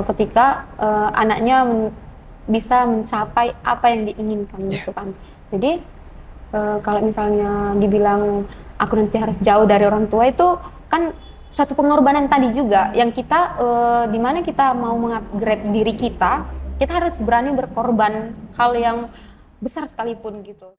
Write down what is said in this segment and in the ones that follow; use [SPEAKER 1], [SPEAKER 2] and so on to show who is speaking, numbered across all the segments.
[SPEAKER 1] ketika anaknya bisa mencapai apa yang diinginkan gitu kan. Jadi kalau misalnya dibilang aku nanti harus jauh dari orang tua, itu kan suatu pengorbanan tadi juga yang kita di mana kita mau mengupgrade diri kita harus berani berkorban hal yang besar sekalipun gitu.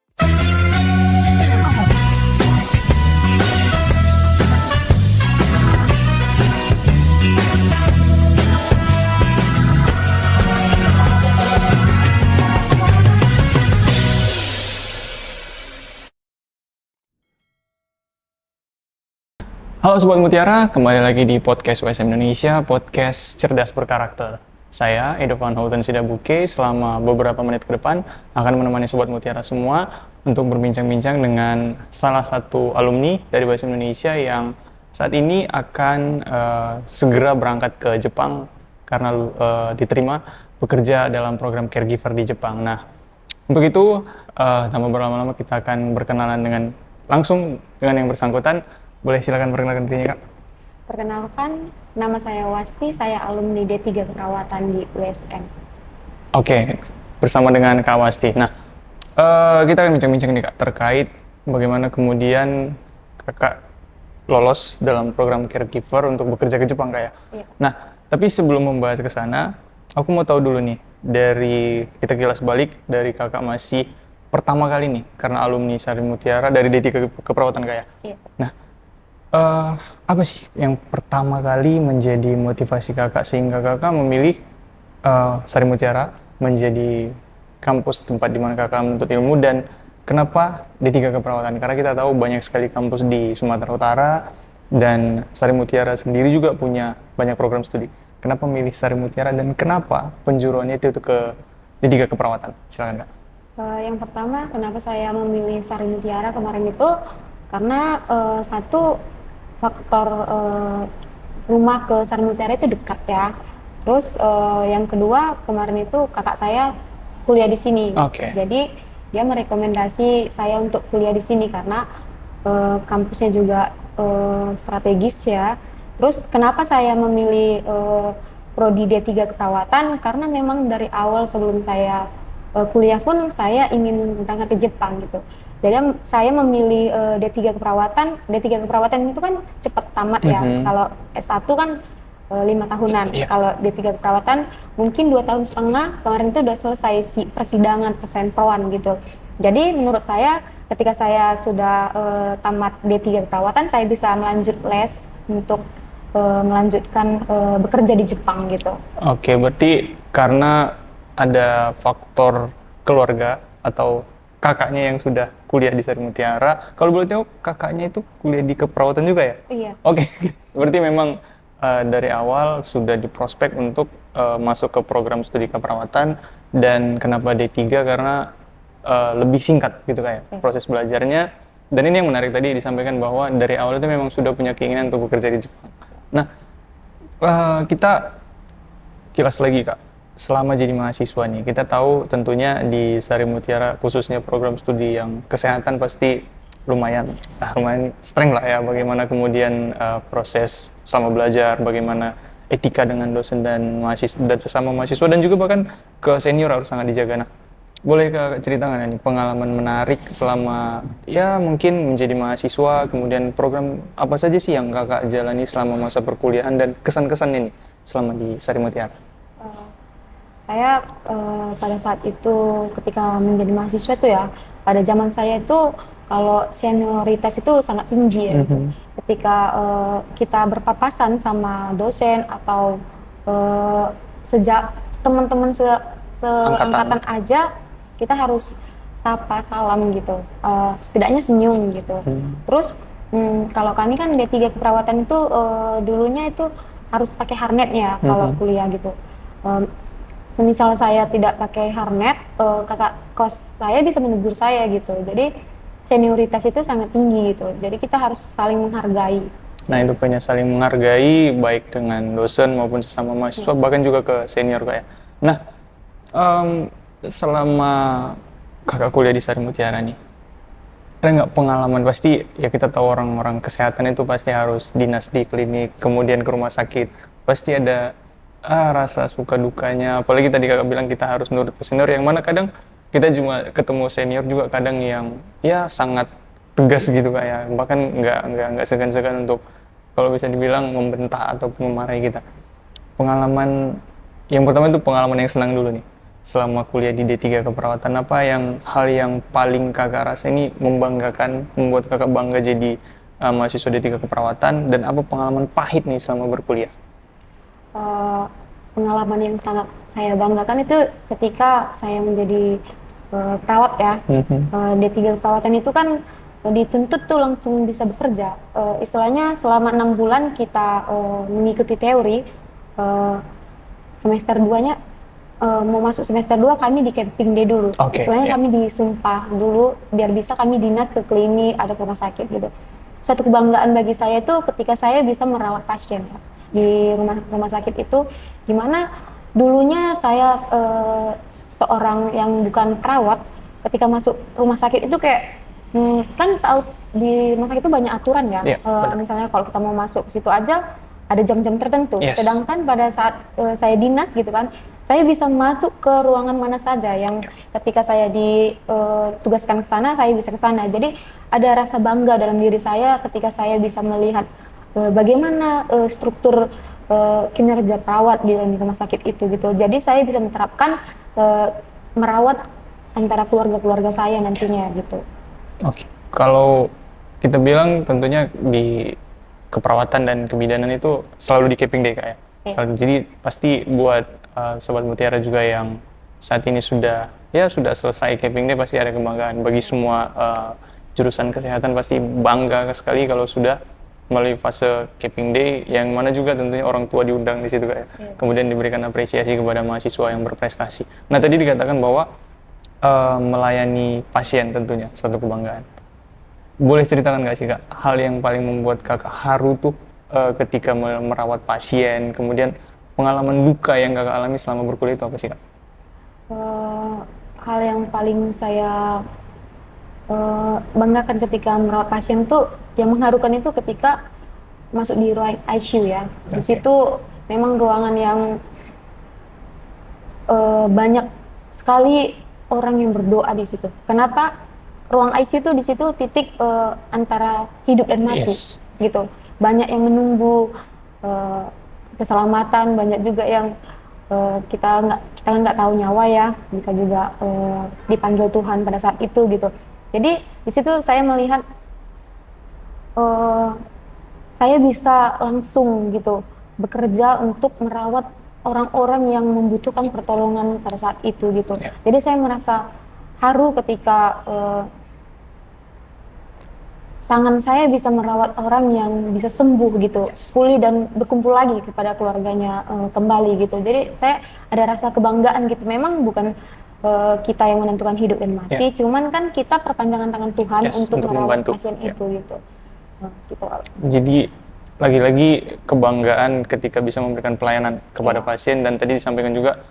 [SPEAKER 2] Halo Sobat Mutiara, kembali lagi di podcast USM Indonesia, podcast cerdas berkarakter. Saya, Edo Van Houten Sidabuke, selama beberapa menit ke depan akan menemani Sobat Mutiara semua untuk berbincang-bincang dengan salah satu alumni dari USM Indonesia yang saat ini akan segera berangkat ke Jepang karena diterima bekerja dalam program caregiver di Jepang. Nah, untuk itu, tanpa berlama-lama kita akan berkenalan langsung dengan yang bersangkutan. Boleh silakan perkenalkan dirinya, Kak.
[SPEAKER 1] Perkenalkan, nama saya Wasti, saya alumni D3 Keperawatan di USM.
[SPEAKER 2] Oke, bersama dengan Kak Wasti. Nah, kita akan bincang-bincang nih, Kak, terkait bagaimana kemudian Kakak lolos dalam program caregiver untuk bekerja ke Jepang, Kak, ya?
[SPEAKER 1] Iya.
[SPEAKER 2] Nah, tapi sebelum membahas ke sana, aku mau tahu dulu nih, dari kita kilas balik dari Kakak masih pertama kali nih, karena alumni Sari Mutiara dari D3 Keperawatan, Kak, ya?
[SPEAKER 1] Iya.
[SPEAKER 2] Nah, apa sih yang pertama kali menjadi motivasi kakak sehingga kakak memilih Sari Mutiara menjadi kampus tempat di mana kakak menuntut ilmu, dan kenapa D3 Keperawatan? Karena kita tahu banyak sekali kampus di Sumatera Utara dan Sari Mutiara sendiri juga punya banyak program studi. Kenapa milih Sari Mutiara dan kenapa penjuruannya itu ke D3 Keperawatan? Silakan, Kak.
[SPEAKER 1] Yang pertama, kenapa saya memilih Sari Mutiara kemarin itu karena satu faktor rumah ke Sari Mutiara itu dekat ya. Terus yang kedua, kemarin itu kakak saya kuliah di sini.
[SPEAKER 2] Oke.
[SPEAKER 1] Jadi dia merekomendasi saya untuk kuliah di sini karena kampusnya juga strategis ya. Terus kenapa saya memilih prodi D3 Keperawatan? Karena memang dari awal sebelum saya kuliah pun saya ingin berangkat ke Jepang gitu. Jadi saya memilih D3 Keperawatan. D3 Keperawatan itu kan cepat tamat ya. Kalau S1 kan 5 tahunan.
[SPEAKER 2] Yeah.
[SPEAKER 1] Kalau D3 Keperawatan mungkin 2 tahun setengah. Kemarin itu udah selesai persidangan persenproan gitu. Jadi menurut saya ketika saya sudah tamat D3 Keperawatan, saya bisa melanjut les untuk melanjutkan bekerja di Jepang gitu.
[SPEAKER 2] Oke, berarti karena ada faktor keluarga atau kakaknya yang sudah kuliah di Sari Mutiara. Kalau boleh tahu, kakaknya itu kuliah di keperawatan juga ya?
[SPEAKER 1] Iya.
[SPEAKER 2] Oke, berarti memang dari awal sudah diprospek untuk masuk ke program studi keperawatan. Dan kenapa D3? Karena lebih singkat gitu kayak proses belajarnya. Dan ini yang menarik tadi disampaikan bahwa dari awal itu memang sudah punya keinginan untuk bekerja di Jepang. Nah, kita kilas lagi, Kak. Selama jadi mahasiswa nih, kita tahu tentunya di Sari Mutiara khususnya program studi yang kesehatan pasti lumayan streng lah ya, bagaimana kemudian proses selama belajar, bagaimana etika dengan dosen dan mahasiswa dan sesama mahasiswa, dan juga bahkan ke senior harus sangat dijaga. Nah, boleh Kak ceritakan nih pengalaman menarik selama ya mungkin menjadi mahasiswa, kemudian program apa saja sih yang Kakak jalani selama masa perkuliahan dan kesan-kesannya nih selama di Sari Mutiara?
[SPEAKER 1] Saya pada saat itu ketika menjadi mahasiswa itu ya, pada zaman saya itu kalau senioritas itu sangat tinggi ya. Ketika kita berpapasan sama dosen atau sejak teman-teman seangkatan aja, kita harus sapa salam gitu, setidaknya senyum gitu. Terus kalau kami kan D3 Keperawatan itu dulunya itu harus pakai harnet ya kalau kuliah gitu. Semisal saya tidak pakai harnet, kakak kelas saya bisa menegur saya gitu. Jadi senioritas itu sangat tinggi gitu. Jadi kita harus saling menghargai.
[SPEAKER 2] Nah, itu punya saling menghargai baik dengan dosen maupun sesama mahasiswa, bahkan juga ke senior kayak. Nah, selama kakak kuliah di Sari Mutiara nih, ada nggak pengalaman? Pasti ya kita tahu orang-orang kesehatan itu pasti harus dinas di klinik, kemudian ke rumah sakit. Pasti ada rasa suka dukanya, apalagi tadi kakak bilang kita harus nurut ke senior, yang mana kadang kita cuma ketemu senior juga kadang yang ya sangat tegas gitu kak ya, bahkan nggak segan-segan untuk kalau bisa dibilang membentak atau memarahi kita. Pengalaman yang pertama itu pengalaman yang senang dulu nih, selama kuliah di D3 keperawatan, apa yang hal yang paling kakak rasa ini membanggakan, membuat kakak bangga jadi mahasiswa D3 keperawatan, dan apa pengalaman pahit nih selama berkuliah?
[SPEAKER 1] Pengalaman yang sangat saya banggakan itu ketika saya menjadi perawat ya. D3 keperawatan itu kan dituntut tuh langsung bisa bekerja. Istilahnya selama 6 bulan kita mengikuti teori, semester 2-nya mau masuk semester 2 kami di camping day dulu. Istilahnya kami disumpah dulu biar bisa kami dinas ke klinik atau ke rumah sakit gitu. Suatu kebanggaan bagi saya itu ketika saya bisa merawat pasien ya, di rumah sakit itu, gimana dulunya saya seorang yang bukan perawat, ketika masuk rumah sakit itu kayak kan tahu di rumah sakit itu banyak aturan ya. Misalnya kalau kita mau masuk situ aja ada jam-jam tertentu. Sedangkan pada saat saya dinas gitu kan, saya bisa masuk ke ruangan mana saja yang ketika saya ditugaskan ke sana, saya bisa ke sana. Jadi ada rasa bangga dalam diri saya ketika saya bisa melihat bagaimana struktur kinerja perawat di rumah sakit itu gitu. Jadi saya bisa menerapkan merawat antara keluarga-keluarga saya nantinya gitu.
[SPEAKER 2] Kalau kita bilang tentunya di keperawatan dan kebidanan itu selalu di camping day kak ya. Jadi pasti buat Sobat Mutiara juga yang saat ini sudah selesai camping day, pasti ada kebanggaan. Bagi semua jurusan kesehatan pasti bangga sekali kalau sudah melalui fase camping day, yang mana juga tentunya orang tua diundang di situ kak ya. Kemudian diberikan apresiasi kepada mahasiswa yang berprestasi. Nah tadi dikatakan bahwa melayani pasien tentunya suatu kebanggaan. Boleh ceritakan nggak sih kak, hal yang paling membuat kakak haru tuh ketika merawat pasien, kemudian pengalaman duka yang kakak alami selama berkuliah itu apa sih kak?
[SPEAKER 1] Hal yang paling saya banggakan ketika merawat pasien tuh, yang mengharukan itu ketika masuk di ruang ICU ya. Di situ memang ruangan yang banyak sekali orang yang berdoa di situ. Kenapa? Ruang ICU itu di situ titik antara hidup dan mati, gitu. Banyak yang menunggu keselamatan, banyak juga yang kita nggak tahu nyawa ya, bisa juga dipanggil Tuhan pada saat itu gitu. Jadi di situ saya melihat saya bisa langsung gitu bekerja untuk merawat orang-orang yang membutuhkan pertolongan pada saat itu gitu. Jadi saya merasa haru ketika tangan saya bisa merawat orang yang bisa sembuh gitu, pulih dan berkumpul lagi kepada keluarganya kembali gitu. Jadi saya ada rasa kebanggaan gitu. Memang bukan kita yang menentukan hidup dan mati, cuman kan kita perpanjangan tangan Tuhan untuk merawat pasien itu gitu. Gitu.
[SPEAKER 2] Jadi lagi-lagi kebanggaan ketika bisa memberikan pelayanan kepada pasien, dan tadi disampaikan juga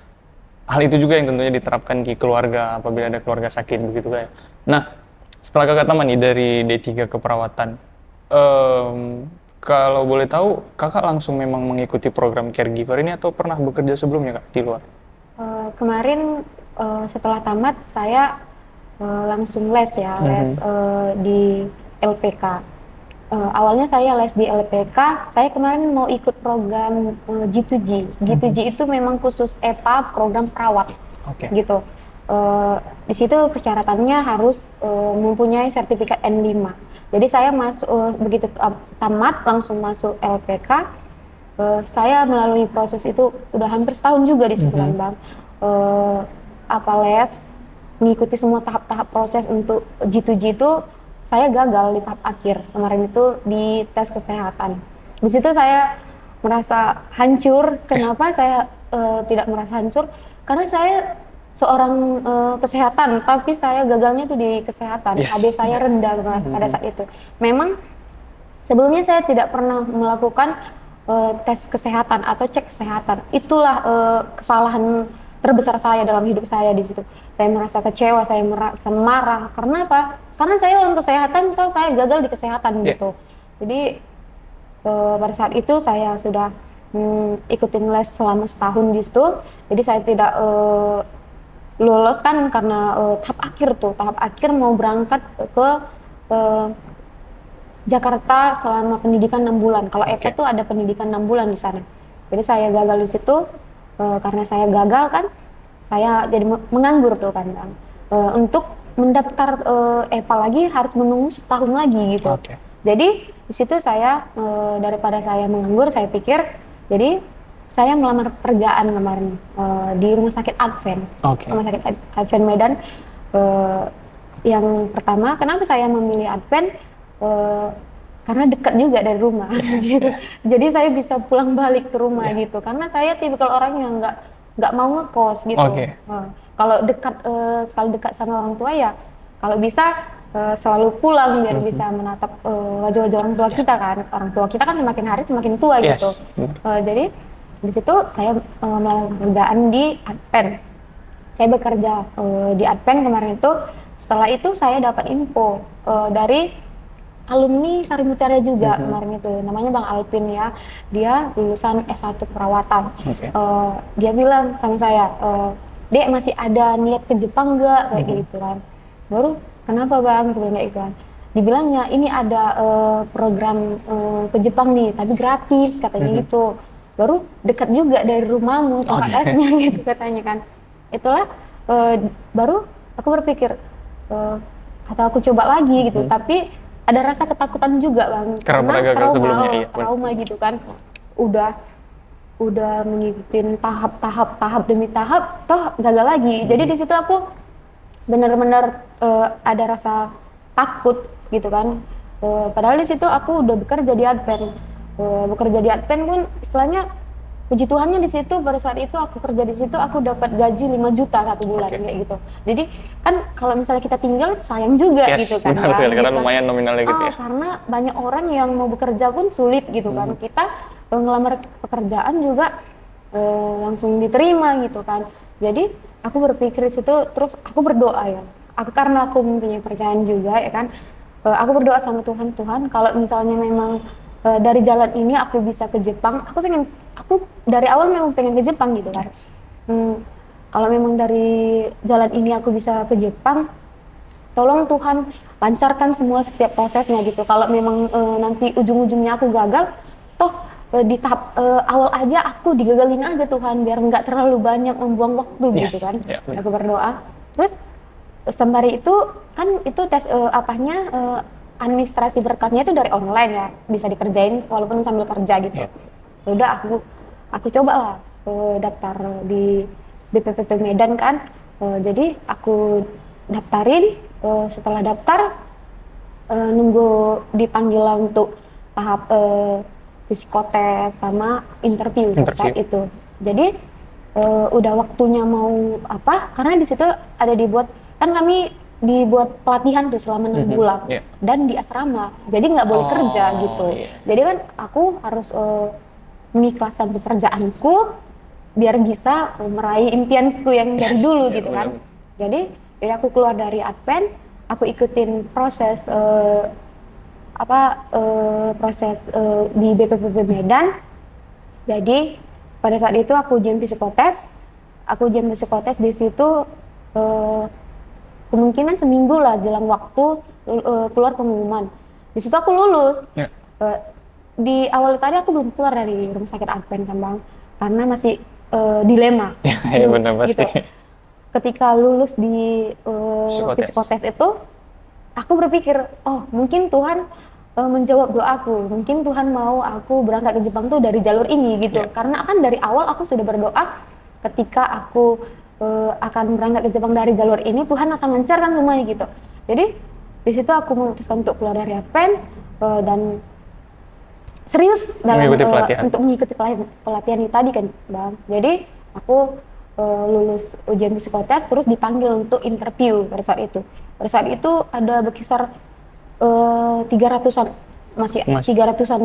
[SPEAKER 2] hal itu juga yang tentunya diterapkan di keluarga apabila ada keluarga sakit begitu kayak. Nah, setelah kakak tamat nih dari D3 keperawatan, kalau boleh tahu kakak langsung memang mengikuti program caregiver ini atau pernah bekerja sebelumnya kak di luar?
[SPEAKER 1] Kemarin setelah tamat saya langsung les ya, les di LPK. Awalnya saya les di LPK, saya kemarin mau ikut program G2G. G2G itu memang khusus EPA, program perawat, gitu. Di situ persyaratannya harus mempunyai sertifikat N5. Jadi saya masuk begitu tamat langsung masuk LPK. Saya melalui proses itu udah hampir setahun juga di situ kan bang. Les, mengikuti semua tahap-tahap proses untuk G2G itu. Saya gagal di tahap akhir kemarin itu di tes kesehatan. Di situ saya merasa hancur. Kenapa saya tidak merasa hancur? Karena saya seorang kesehatan, tapi saya gagalnya itu di kesehatan. AB saya rendah pada saat itu. Memang sebelumnya saya tidak pernah melakukan tes kesehatan atau cek kesehatan. Itulah kesalahan terbesar saya dalam hidup saya di situ. Saya merasa kecewa, saya merasa marah. Karena apa? Karena saya orang kesehatan, saya gagal di kesehatan gitu. Jadi pada saat itu saya sudah ikutin les selama setahun di situ. Jadi saya tidak lulus kan karena tahap akhir mau berangkat ke Jakarta selama pendidikan 6 bulan. Kalau EPA tuh ada pendidikan 6 bulan di sana. Jadi saya gagal di situ, karena saya gagal kan, saya jadi menganggur tuh kan Bang. Untuk mendaftar EPA lagi harus menunggu setahun lagi gitu. Jadi di situ saya daripada saya menganggur, saya pikir, jadi saya melamar pekerjaan kemarin di Rumah Sakit Advent. Rumah Sakit Advent Medan. Yang pertama, kenapa saya memilih Advent? Karena dekat juga dari rumah. Jadi saya bisa pulang balik ke rumah gitu. Karena saya tipikal orang yang nggak mau ngekos gitu. Kalau sekali dekat sama orang tua ya, kalau bisa selalu pulang biar bisa menatap wajah-wajah orang tua kita kan. Orang tua kita kan semakin hari semakin tua gitu. Jadi di situ saya melamar pekerjaan di Advent. Saya bekerja di Advent kemarin itu. Setelah itu saya dapat info dari alumni Sari Mutiara juga kemarin itu, namanya Bang Alpin ya. Dia lulusan S1 perawatan. Dia bilang sama saya, "Dek, masih ada niat ke Jepang nggak?" Kayak gitu kan. Baru, "Kenapa Bang?" Kayak gitu kan. Dibilangnya, "Ini ada program ke Jepang nih, tapi gratis," katanya gitu. Baru, "Dekat juga dari rumahmu, tempat lesnya," gitu katanya kan. Itulah baru aku berpikir, atau aku coba lagi gitu, tapi ada rasa ketakutan juga Bang, karena trauma gitu kan. Udah mengikuti tahap demi tahap, toh gagal lagi. Jadi di situ aku benar-benar ada rasa takut gitu kan. Padahal di situ aku udah bekerja di Advent. Bekerja di Advent pun istilahnya, puji Tuhannya di situ pada saat itu aku kerja di situ aku dapat gaji 5 juta satu bulan kayak gitu. Jadi kan kalau misalnya kita tinggal sayang juga gitu kan.
[SPEAKER 2] Benar sekali, karena lumayan nominalnya gitu ya.
[SPEAKER 1] Karena banyak orang yang mau bekerja pun sulit gitu kan. Kita ngelamar pekerjaan juga langsung diterima gitu kan. Jadi aku berpikir di situ, terus aku berdoa ya. Karena aku mempunyai percayaan juga ya kan. Aku berdoa sama Tuhan, Tuhan kalau misalnya memang dari jalan ini aku bisa ke Jepang, aku dari awal memang pengen ke Jepang gitu kan. Kalau memang dari jalan ini aku bisa ke Jepang, tolong Tuhan lancarkan semua setiap prosesnya gitu. Kalau memang nanti ujung-ujungnya aku gagal, toh di tahap awal aja aku digagalin aja Tuhan, biar nggak terlalu banyak membuang waktu gitu kan. Aku berdoa. Terus sembari itu kan itu tes administrasi berkasnya itu dari online ya, bisa dikerjain walaupun sambil kerja gitu. Udah aku coba lah daftar di BPPP Medan kan. Jadi aku daftarin, setelah daftar nunggu dipanggil untuk tahap psikotes sama interview saat itu. Jadi udah waktunya mau apa, karena di situ ada dibuat, kan kami dibuat pelatihan tuh selama 6 bulan dan di asrama, jadi nggak boleh kerja gitu. Jadi kan aku harus mengikhlaskan pekerjaanku biar bisa meraih impianku yang dari dulu gitu kan. Jadi aku keluar dari Advent, aku ikutin proses di BPPP Medan. Jadi pada saat itu aku ujian psikotes di situ. Kemungkinan seminggu lah jelang waktu keluar pengumuman. Di situ aku lulus. Di awal tadi aku belum keluar dari Rumah Sakit Advent kan Bang, karena masih dilema.
[SPEAKER 2] Benar pasti.
[SPEAKER 1] Gitu. Ketika lulus di psikotes itu, aku berpikir, oh mungkin Tuhan menjawab doaku. Mungkin Tuhan mau aku berangkat ke Jepang tuh dari jalur ini gitu. Karena kan dari awal aku sudah berdoa, ketika aku akan berangkat ke Jepang dari jalur ini, Tuhan akan lancarkan semuanya gitu. Jadi di situ aku memutuskan untuk keluar dari Advent dan serius dalam untuk mengikuti pelatihan itu tadi kan Bang. Jadi aku lulus ujian psikotes, terus dipanggil untuk interview pada saat itu. Pada saat itu ada berkisar 300-an, masih 300-an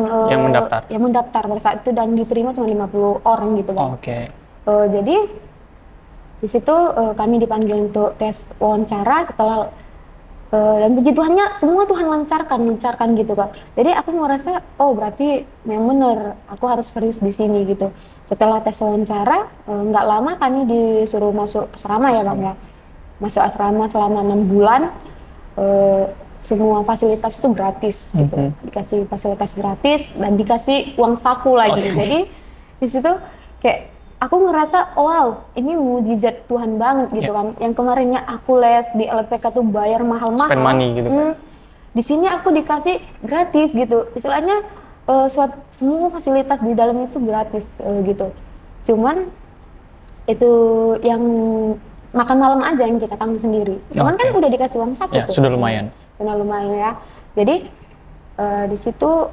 [SPEAKER 1] yang mendaftar pada saat itu, dan diterima cuma 50 orang gitu Bang. Jadi di situ kami dipanggil untuk tes wawancara. Setelah Dan puji Tuhannya semua Tuhan lancarkan gitu kan. Jadi aku ngerasa oh berarti memang bener aku harus serius di sini gitu. Setelah tes wawancara nggak lama kami disuruh masuk asrama ya Bang ya. Masuk asrama selama 6 bulan. Semua fasilitas itu gratis gitu. Dikasih fasilitas gratis dan dikasih uang saku lagi. Jadi di situ kayak aku ngerasa oh, wow ini mujizat Tuhan banget gitu kan. Yang kemarinnya aku les di LPK tuh bayar mahal-mahal.
[SPEAKER 2] Spend money gitu kan.
[SPEAKER 1] Di sini aku dikasih gratis gitu. Istilahnya semua fasilitas di dalam itu gratis gitu. Cuman itu yang makan malam aja yang kita tanggung sendiri. Cuman kan udah dikasih uang saku tuh.
[SPEAKER 2] Sudah lumayan.
[SPEAKER 1] Sudah lumayan ya. Jadi di situ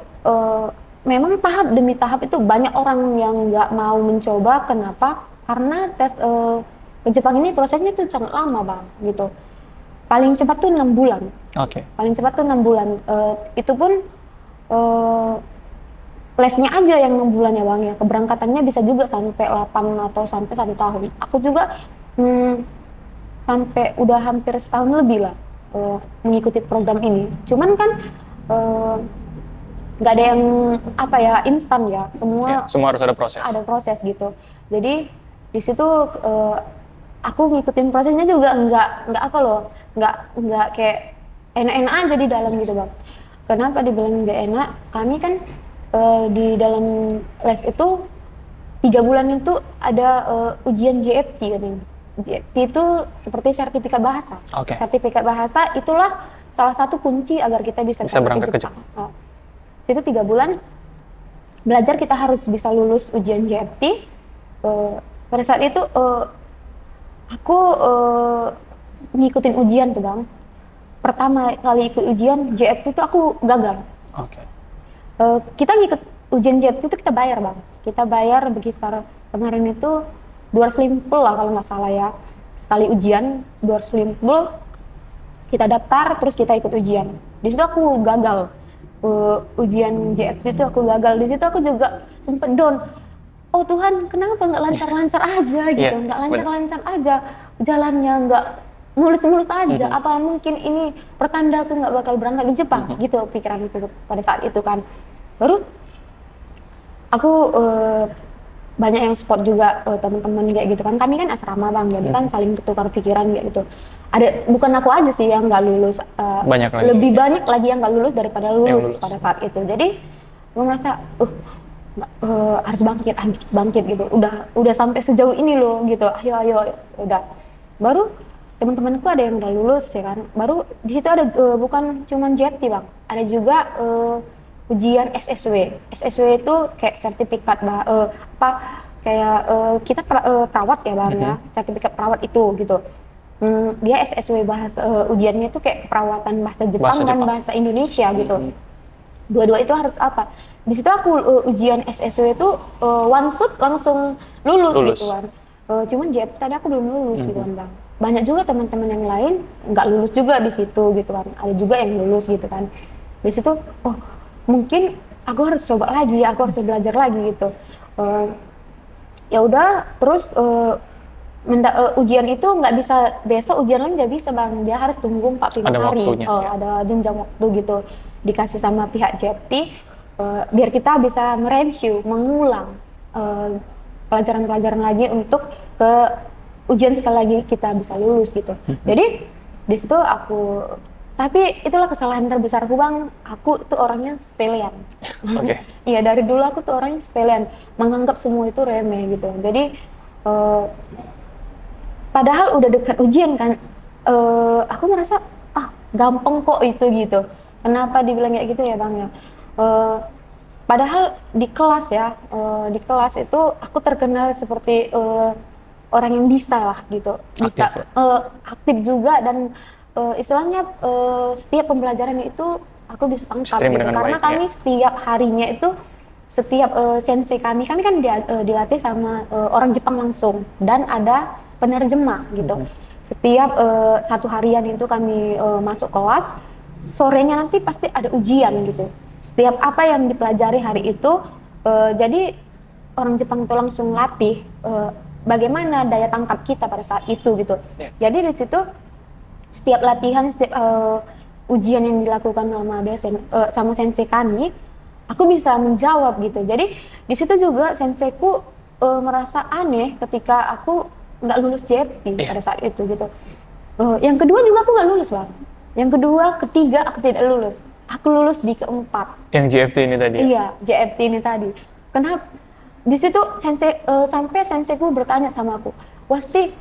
[SPEAKER 1] memang tahap demi tahap itu banyak orang yang nggak mau mencoba. Kenapa? Karena tes ke Jepang ini prosesnya tuh sangat lama Bang gitu. Paling cepat tuh 6 bulan. Paling cepat tuh 6 bulan. Itu pun lesnya aja yang 6 bulan ya Bang ya. Keberangkatannya bisa juga sampai 8 atau sampai 1 tahun. Aku juga sampai udah hampir setahun lebih lah mengikuti program ini. Cuman kan nggak ada yang apa ya instan ya. Semua
[SPEAKER 2] harus ada proses.
[SPEAKER 1] Ada proses gitu. Jadi di situ aku ngikutin prosesnya juga nggak apa loh, nggak kayak enak-enak aja di dalam gitu Bang. Kenapa dibilang nggak enak? Kami kan di dalam les itu 3 bulan itu ada ujian JFT katanya. JFT itu seperti sertifikat bahasa. Sertifikat bahasa itulah salah satu kunci agar kita bisa berangkat ke Jepang. Situ 3 bulan belajar kita harus bisa lulus ujian JFT. Pada saat itu aku ngikutin ujian tuh Bang. Pertama kali ikut ujian JFT itu aku gagal. Kita ngikut ujian JFT itu kita bayar Bang. Kita bayar berkisar kemarin itu 250 lah kalau nggak salah ya. Sekali ujian 250 kita daftar terus kita ikut ujian. Di situ aku gagal. Ujian JFT itu aku gagal. Di situ aku juga sempet down. Oh Tuhan, kenapa nggak lancar-lancar aja gitu? Nggak lancar-lancar aja. Jalannya nggak mulus-mulus aja. Apa mungkin ini pertanda aku nggak bakal berangkat di Jepang? Gitu pikiran aku pada saat itu kan. Baru aku banyak yang support juga teman-teman kayak gitu kan. Kami kan asrama Bang, jadi kan saling bertukar pikiran kayak gitu. Ada bukan aku aja sih yang nggak lulus, lebih banyak lagi yang nggak lulus daripada lulus pada saat itu. Jadi gue merasa harus bangkit gitu. Udah sampai sejauh ini loh gitu. Ayo udah. Baru teman-temanku ada yang udah lulus ya kan. Baru di situ ada bukan cuman JFT Bang, ada juga ujian SSW. SSW itu kayak sertifikat kita perawat ya Bang ya, sertifikat perawat itu gitu. Dia SSW bahasa ujiannya itu kayak keperawatan bahasa Jepang dan bahasa Indonesia gitu. Dua-dua itu harus apa? Di situ aku ujian SSW itu one shot langsung lulus gitu kan. Cuman JFT tadi aku belum lulus gitu kan Bang. Banyak juga teman-teman yang lain nggak lulus juga di situ gitu kan. Ada juga yang lulus gitu kan. Di situ mungkin aku harus coba lagi, aku harus belajar lagi gitu. Ya udah, terus ujian itu nggak bisa besok, ujian lain nggak bisa Bang, dia harus tunggu 45 hari. Ada jenjang waktu gitu dikasih sama pihak JFT biar kita bisa mereview, mengulang pelajaran-pelajaran lagi untuk ke ujian sekali lagi kita bisa lulus gitu. Jadi di situ tapi itulah kesalahan terbesarku Bang, aku tuh orangnya sepelean. Iya dari dulu aku tuh orangnya sepelean, menganggap semua itu remeh gitu. Jadi padahal udah dekat ujian kan, aku ngerasa gampang kok itu gitu. Kenapa dibilang kayak gitu ya Bang ya? Padahal di kelas ya, di kelas itu aku terkenal seperti orang yang bisa lah gitu, bisa aktif juga dan istilahnya setiap pembelajaran itu aku bisa tangkap gitu. Karena kami setiap harinya itu setiap sensei kami kan dilatih sama orang Jepang langsung dan ada penerjemah gitu. Setiap 1 harian itu kami masuk kelas, sorenya nanti pasti ada ujian gitu. Setiap apa yang dipelajari hari itu, jadi orang Jepang itu langsung latih bagaimana daya tangkap kita pada saat itu gitu. Jadi di situ setiap latihan, ujian yang dilakukan sama sensei kami, aku bisa menjawab gitu. Jadi di situ juga senseiku merasa aneh ketika aku nggak lulus JFT pada saat itu gitu. Yang kedua juga aku nggak lulus bang. Yang kedua, ketiga aku tidak lulus. Aku lulus di keempat.
[SPEAKER 2] Yang JFT ini tadi ya?
[SPEAKER 1] Iya, JFT ini tadi. Kenapa? Di situ sampai senseiku bertanya sama aku, Wasti,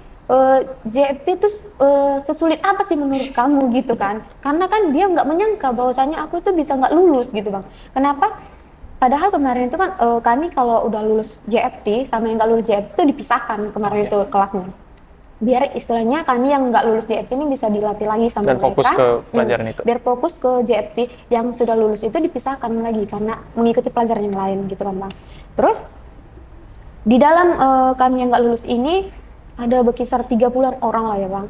[SPEAKER 1] JFT itu sesulit apa sih menurut kamu gitu kan? Karena kan dia nggak menyangka bahwasanya aku tuh bisa nggak lulus gitu bang. Kenapa? Padahal kemarin itu kan kami kalau udah lulus JFT sama yang nggak lulus JFT itu dipisahkan kemarin itu kelasnya. Biar istilahnya kami yang nggak lulus JFT ini bisa dilatih lagi sama
[SPEAKER 2] dan
[SPEAKER 1] mereka.
[SPEAKER 2] fokus ke pelajaran itu.
[SPEAKER 1] Biar fokus ke JFT yang sudah lulus itu dipisahkan lagi karena mengikuti pelajaran yang lain gitu kan bang. Terus di dalam kami yang nggak lulus ini ada berkisar 30-an orang lah ya bang.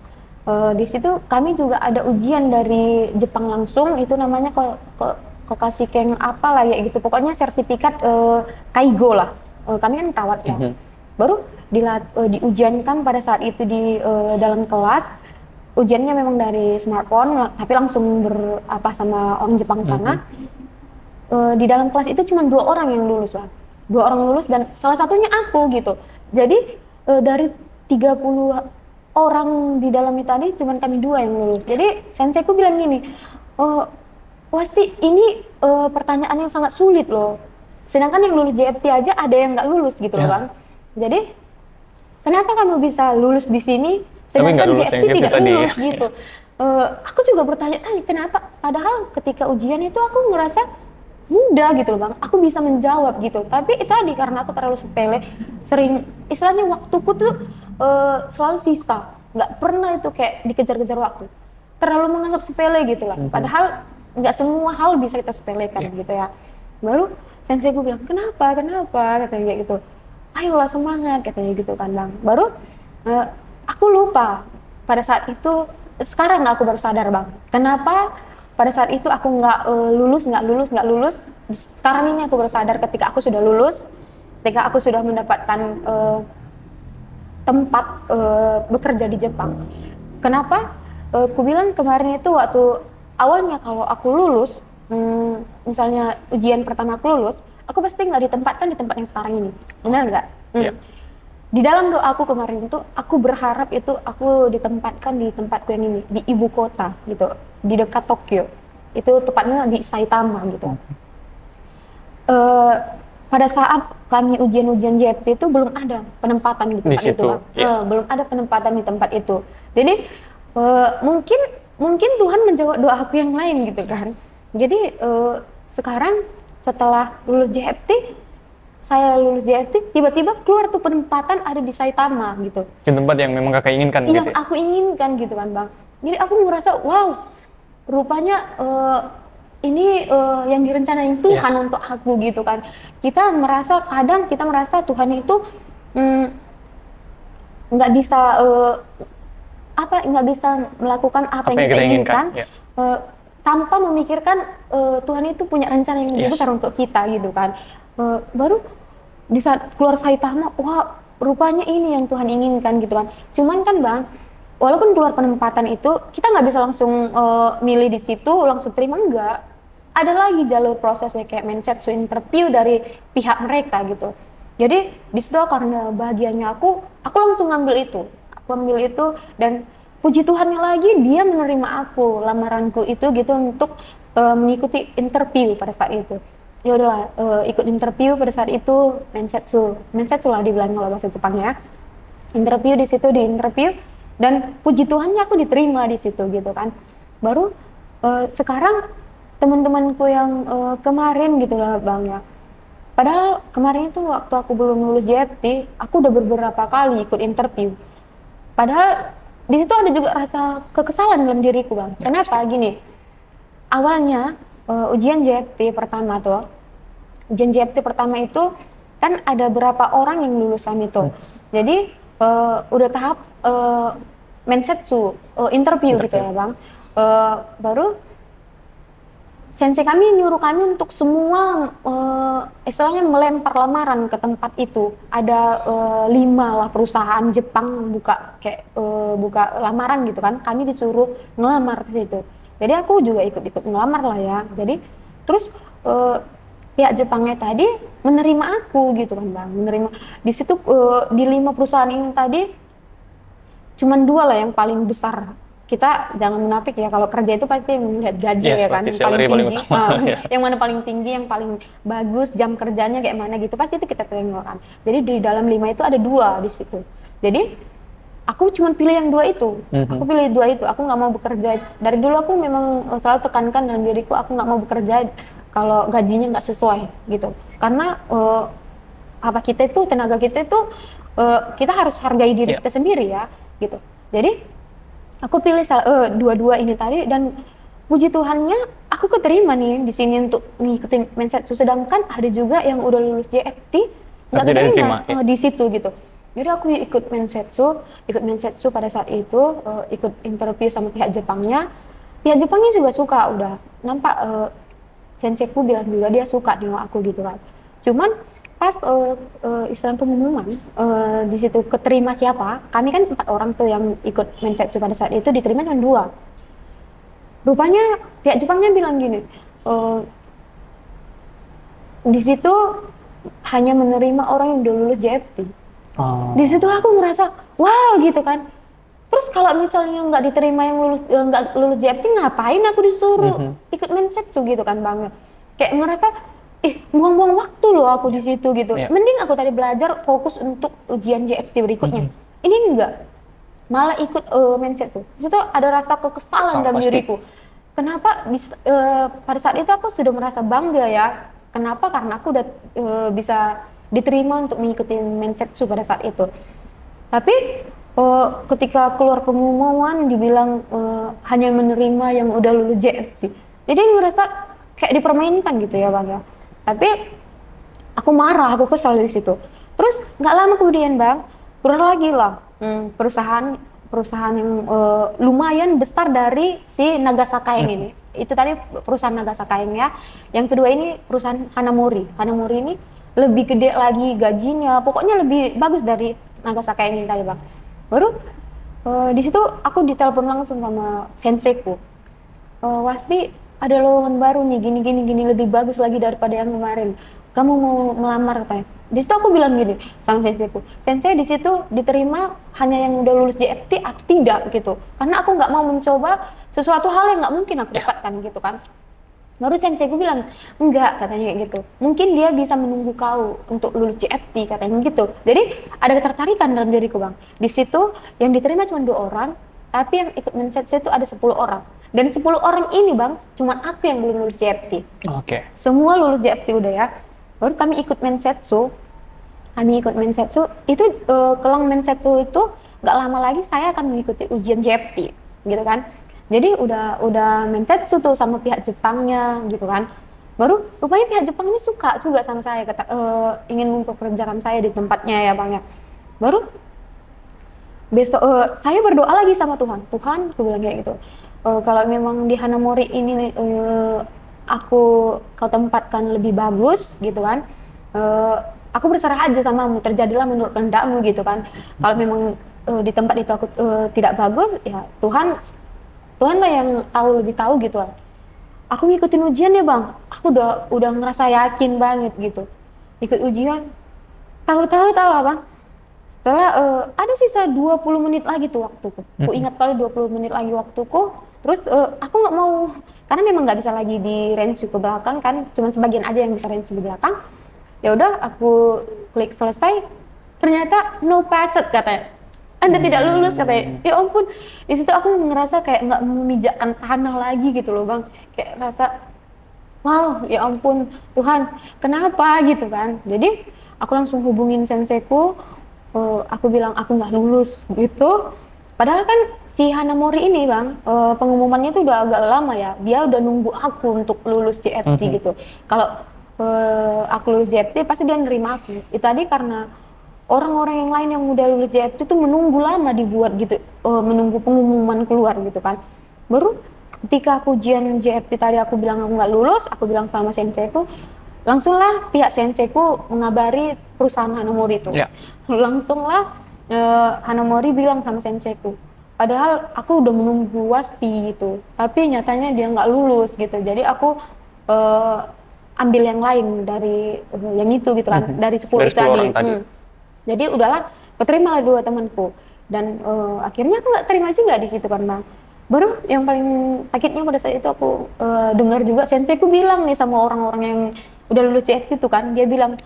[SPEAKER 1] Di situ kami juga ada ujian dari Jepang langsung, itu namanya Kokashikeng apa lah ya gitu. Pokoknya sertifikat Kaigo lah. Kami kan perawat ya. Baru diujiankan pada saat itu di dalam kelas. Ujiannya memang dari smartphone, tapi langsung sama orang Jepang sana. Di dalam kelas itu cuma 2 orang yang lulus bang. 2 orang lulus dan salah satunya aku gitu. Jadi dari 30 orang di dalam itu tadi cuma kami 2 yang lulus. Jadi senseiku bilang gini, Wasti ini pertanyaan yang sangat sulit loh. Sedangkan yang lulus JFT aja ada yang nggak lulus gitu loh bang. Jadi kenapa kamu bisa lulus di sini sedangkan JFT tidak lulus gitu. Aku juga bertanya-tanya kenapa. Padahal ketika ujian itu aku ngerasa mudah gitu loh bang. Aku bisa menjawab gitu. Tapi itu tadi karena aku terlalu sepele, sering istilahnya waktuku tuh selalu sisa. Nggak pernah itu kayak dikejar-kejar waktu. Terlalu menganggap sepele gitu lah. Padahal nggak semua hal bisa kita sepelekan gitu ya. Baru sensei gue bilang, kenapa katanya gitu. Ayolah semangat katanya gitu kan bang. Baru aku lupa pada saat itu, sekarang aku baru sadar bang. Kenapa pada saat itu aku nggak lulus. Sekarang ini aku baru sadar ketika aku sudah lulus, ketika aku sudah mendapatkan tempat bekerja di Jepang. Kenapa? Aku bilang kemarin itu waktu awalnya kalau aku lulus, misalnya ujian pertama aku lulus, aku pasti nggak ditempatkan di tempat yang sekarang ini, benar nggak? Di dalam doa aku kemarin itu, aku berharap itu aku ditempatkan di tempatku yang ini, di ibu kota gitu, di dekat Tokyo. Itu tepatnya di Saitama gitu. Pada saat kami ujian-ujian JFT itu belum ada penempatan di tempat itu, belum ada penempatan di tempat itu. Jadi mungkin Tuhan menjawab doa aku yang lain gitu kan. Jadi sekarang setelah lulus JFT, saya lulus JFT, tiba-tiba keluar tuh penempatan ada di Saitama gitu.
[SPEAKER 2] Di tempat yang memang kakak inginkan
[SPEAKER 1] gitu. Yang
[SPEAKER 2] ya?
[SPEAKER 1] aku inginkan gitu kan bang. Jadi aku ngerasa wow, rupanya ini yang direncanain Tuhan untuk aku gitu kan. Kadang kita merasa Tuhan itu nggak bisa melakukan apa yang kita inginkan. Tanpa memikirkan Tuhan itu punya rencana yang lebih besar untuk kita gitu kan. Baru di saat keluar Saitama, wah rupanya ini yang Tuhan inginkan gitu kan. Cuman kan bang, walaupun keluar penempatan itu, kita nggak bisa langsung milih di situ, langsung terima, enggak. Ada lagi jalur prosesnya kayak mensetsu interview dari pihak mereka gitu. Jadi di situ karena bahagianya aku langsung ngambil itu. Aku ambil itu dan puji Tuhannya lagi dia menerima aku, lamaranku itu gitu untuk mengikuti interview pada saat itu. Ya udahlah, ikut interview pada saat itu mensetsu lah dibilang kalau bahasa Jepangnya. Interview di situ, di interview dan puji Tuhannya aku diterima di situ gitu kan. Baru sekarang teman-temanku yang kemarin gitu lah bang ya. Padahal kemarin itu waktu aku belum lulus JFT, aku udah beberapa kali ikut interview. Padahal di situ ada juga rasa kekesalan dalam diriku bang. Kenapa? Gini, awalnya ujian JFT pertama itu kan ada berapa orang yang lulusan itu. Jadi udah tahap mensetsu interview gitu ya bang. Baru sensei kami nyuruh kami untuk semua istilahnya melempar lamaran ke tempat itu. Ada 5 lah perusahaan Jepang buka lamaran gitu kan. Kami disuruh ngelamar ke situ. Jadi aku juga ikut-ikut ngelamar lah ya. Jadi terus pihak Jepangnya tadi menerima aku gitu kan Bang, menerima di situ di 5 perusahaan ini tadi cuman 2 lah yang paling besar. Kita jangan munafik ya, kalau kerja itu pasti melihat gaji ya kan, yang paling tinggi,
[SPEAKER 2] ya.
[SPEAKER 1] yang mana paling tinggi, yang paling bagus, jam kerjanya kayak mana gitu, pasti itu kita tengokkan. Jadi di dalam 5 itu ada 2 di situ. Jadi aku cuma pilih yang 2 itu. Aku pilih 2 itu. Aku nggak mau bekerja. Dari dulu aku memang selalu tekankan dalam diriku, aku nggak mau bekerja kalau gajinya nggak sesuai gitu. Karena apa kita itu, tenaga kita itu kita harus hargai diri kita sendiri ya gitu. Jadi aku pilih dua-dua ini tadi, dan puji Tuhannya aku keterima nih di sini untuk ngikutin Mensetsu, sedangkan ada juga yang udah lulus JFT nggak keterima di situ gitu. Jadi aku ikut Mensetsu pada saat itu, ikut interview sama pihak Jepangnya. Pihak Jepangnya juga suka, udah nampak senseiku bilang juga dia suka dengan aku gitu kan. Cuman pas istilah pengumuman di situ keterima siapa, kami kan 4 orang tuh yang ikut Mensetsu pada saat itu, diterima cuma 2. Rupanya pihak Jepangnya bilang gini, di situ hanya menerima orang yang udah lulus JFT. Di situ aku ngerasa wow gitu kan. Terus kalau misalnya nggak diterima yang nggak lulus JFT, ngapain aku disuruh ikut Mensetsu gitu kan Bang. Kayak ngerasa buang-buang waktu loh aku di situ gitu. Mending aku tadi belajar fokus untuk ujian JFT berikutnya. Ini enggak, malah ikut Mensetsu. Di situ ada rasa kekesalan dalam diriku. Kenapa pada saat itu aku sudah merasa bangga ya. Kenapa? Karena aku udah bisa diterima untuk mengikuti Mensetsu pada saat itu. Tapi ketika keluar pengumuman dibilang hanya menerima yang udah lulus JFT. Jadi ngerasa kayak dipermainkan gitu ya Bang ya. Tapi aku marah, aku kesal di situ. Terus nggak lama kemudian Bang, keluar lagi lah perusahaan yang lumayan besar dari si Nagasaka yang ini. Itu tadi perusahaan Nagasaka yang ya. Yang kedua ini perusahaan Hanamori. Hanamori ini lebih gede lagi gajinya, pokoknya lebih bagus dari Nagasaka yang ini tadi Bang. Baru di situ aku ditelepon langsung sama senseiku. Wasti, ada lowongan baru nih, gini lebih bagus lagi daripada yang kemarin. Kamu mau melamar katanya. Di situ aku bilang gini sama senseiku, sensei di situ diterima hanya yang udah lulus JFT atau tidak gitu. Karena aku nggak mau mencoba sesuatu hal yang nggak mungkin aku dapatkan gitu kan. Baru senseiku bilang, enggak katanya kayak gitu. Mungkin dia bisa menunggu kau untuk lulus JFT katanya gitu. Jadi ada ketertarikan dalam diriku Bang. Di situ yang diterima cuma 2 orang, tapi yang ikut Mensetsu itu ada 10 orang. Dan 10 orang ini Bang, cuma aku yang belum lulus JFT. Semua lulus JFT udah ya. Baru kami ikut Mensetsu. Itu kelang Mensetsu itu nggak lama lagi saya akan mengikuti ujian JFT gitu kan. Jadi udah Mensetsu tuh sama pihak Jepangnya gitu kan. Baru rupanya pihak Jepang ini suka juga sama saya, ingin mempekerjakan saya di tempatnya ya Bang ya. Baru besok saya berdoa lagi sama Tuhan, aku bilang kayak gitu. Kalau memang di Hanamori ini kau tempatkan lebih bagus gitu kan, aku berserah aja samamu, terjadilah menurut kehendakmu gitu kan. Kalau memang di tempat itu aku tidak bagus, ya Tuhan lah yang lebih tahu gitu kan. Aku ngikutin ujian ya Bang, aku udah ngerasa yakin banget gitu. Ikut ujian, tahu Bang. Setelah ada sisa 20 menit lagi tuh waktuku. Aku ingat kali 20 menit lagi waktuku. Terus aku nggak mau, karena memang nggak bisa lagi di range ke belakang kan, cuma sebagian aja yang bisa range ke belakang. Ya udah, aku klik selesai. Ternyata no passed katanya. Anda tidak lulus katanya. Ya ampun, di situ aku ngerasa kayak nggak memijakkan tanah lagi gitu loh Bang. Kayak rasa, wow, ya ampun Tuhan, kenapa gitu kan. Jadi aku langsung hubungin senseiku. Aku bilang aku nggak lulus gitu. Padahal kan si Hanamori ini Bang, pengumumannya tuh udah agak lama ya. Dia udah nunggu aku untuk lulus JFT gitu. Kalau aku lulus JFT pasti dia nerima aku. Itu tadi karena orang-orang yang lain yang udah lulus JFT itu menunggu lama dibuat gitu, menunggu pengumuman keluar gitu kan. Baru ketika aku ujian JFT tadi aku bilang aku nggak lulus, aku bilang sama senseiku, langsunglah pihak senseiku mengabari perusahaan Hanamori itu. Langsunglah Hanamori bilang sama senseiku, padahal aku udah menunggu wasti gitu, tapi nyatanya dia nggak lulus gitu. Jadi aku eh, ambil yang lain dari yang itu gitu kan, dari 10
[SPEAKER 2] Dari
[SPEAKER 1] itu
[SPEAKER 2] 10
[SPEAKER 1] tadi.
[SPEAKER 2] orang tadi.
[SPEAKER 1] Jadi udahlah, keterima lah 2 temanku, dan akhirnya aku nggak terima juga di situ kan bang. Baru yang paling sakitnya pada saat itu aku dengar juga senseiku bilang nih sama orang-orang yang udah lulus CFT itu kan, dia bilang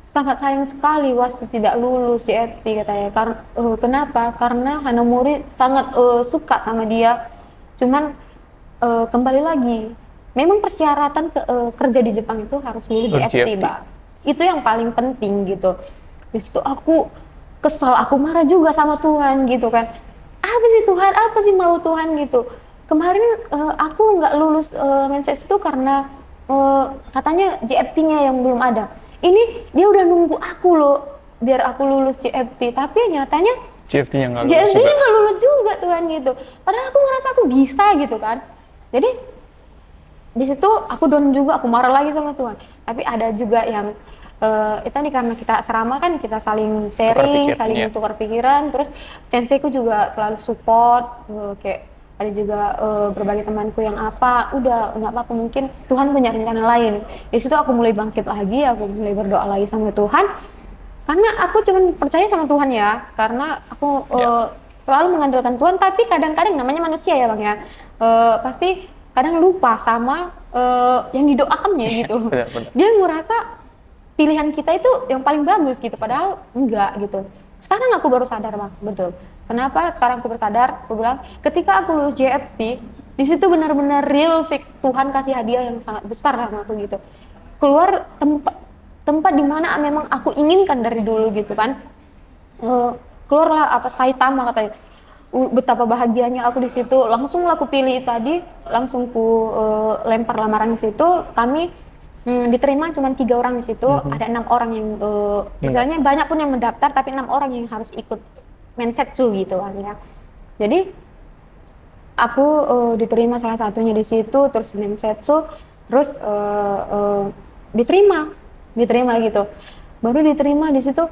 [SPEAKER 1] sangat sayang sekali Wasti tidak lulus CFT katanya. Karena kenapa? Karena Hanamori sangat suka sama dia. Cuman kembali lagi, memang persyaratan kerja di Jepang itu harus lulus
[SPEAKER 2] Lulus
[SPEAKER 1] GFT,
[SPEAKER 2] GFT.
[SPEAKER 1] Mbak. Itu yang paling penting gitu. Di situ aku kesal, aku marah juga sama Tuhan gitu kan. Apa sih Tuhan? Apa sih mau Tuhan gitu? Kemarin aku nggak lulus menses itu karena katanya GFT-nya yang belum ada. Ini dia udah nunggu aku loh biar aku lulus GFT, tapi nyatanya
[SPEAKER 2] CFT-nya nggak lulus
[SPEAKER 1] GFT-nya
[SPEAKER 2] juga.
[SPEAKER 1] nggak lulus juga Tuhan gitu. Padahal aku ngerasa aku bisa gitu kan. Jadi di situ aku down juga, aku marah lagi sama Tuhan. Tapi ada juga yang itu nih, karena kita serama kan, kita saling sharing,
[SPEAKER 2] pikiran,
[SPEAKER 1] saling
[SPEAKER 2] ya.
[SPEAKER 1] tukar pikiran. Terus senseiku juga selalu support, kayak ada juga berbagai temanku yang apa, udah nggak apa-apa, mungkin Tuhan punya rencana lain. Di situ aku mulai bangkit lagi, aku mulai berdoa lagi sama Tuhan. Karena aku cuma percaya sama Tuhan ya, karena aku selalu mengandalkan Tuhan. Tapi kadang-kadang namanya manusia ya bang ya, pasti kadang lupa sama yang didoakannya gitu loh.
[SPEAKER 2] Benar-benar.
[SPEAKER 1] Dia ngerasa pilihan kita itu yang paling bagus gitu, padahal enggak gitu. Sekarang aku baru sadar bang, betul. Kenapa sekarang aku bersadar? Aku bilang ketika aku lulus JFT, di situ benar-benar real fix Tuhan kasih hadiah yang sangat besar sama aku gitu. Keluar tempat di mana memang aku inginkan dari dulu gitu kan. Keluarlah apa Saitama katanya. Betapa bahagianya aku di situ. Langsung aku pilih tadi, langsung ku lempar lamaran di situ. Kami diterima cuma 3 orang di situ. Ada 6 orang yang istilahnya banyak pun yang mendaftar, tapi 6 orang yang harus ikut mensetsu gitu kan ya. Jadi aku diterima salah satunya di situ, terus mensetsu, terus diterima gitu. Baru diterima di situ,